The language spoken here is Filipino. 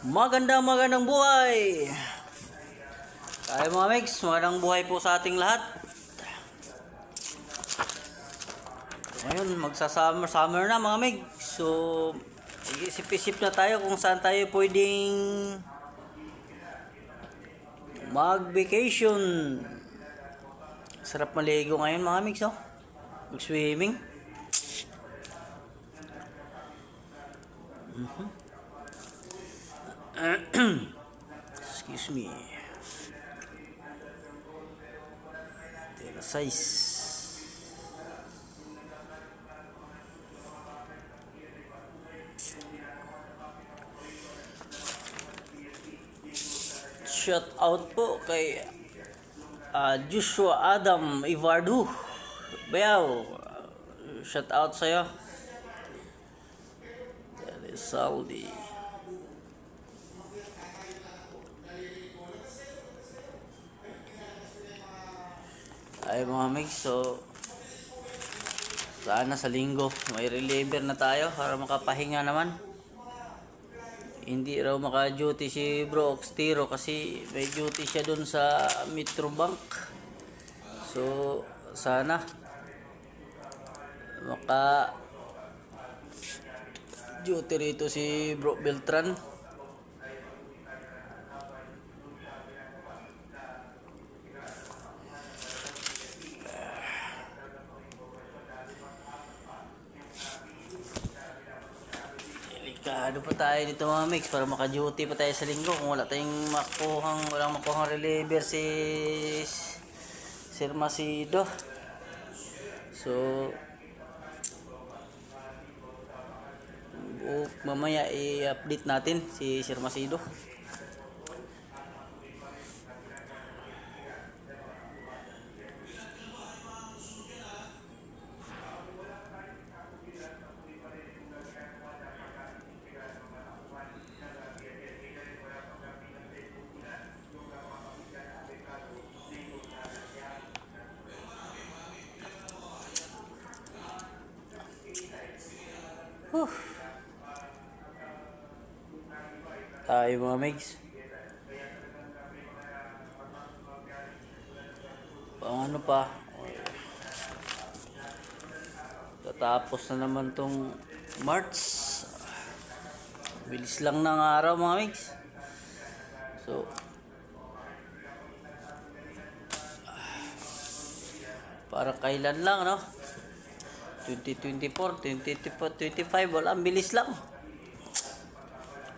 Magandang buhay! Tayo mga mix, magandang buhay po sa ating lahat. Ngayon, magsa-summer na mga mix. So, isip-isip na tayo kung saan tayo pwedeng mag-vacation. Sarap maligo ngayon mga mix, no? Mag-swimming. Excuse me. Tela size. Shout out po kay Joshua Adam Ivardu. Bayaw. Shout out sa'yo. Saudi. Ay mga mix, so sana sa linggo may reliever na tayo para makapahinga naman. Hindi raw maka-duty si Bro Oxtiro kasi may duty siya dun sa Metrobank. So sana maka duty rito si Bro Beltran. Ano pa tayo dito mga mix para maka-duty pa tayo sa linggo kung wala tayong walang makuhang reliever si Sir Macido. So mamaya i-update natin si Sir Macido. Tayo mga migs. Ano pa? Tatapos na naman tong March. Bilis lang ng araw mga migs. So para kailan lang, no? 2024, 2025, wala, ang bilis lang.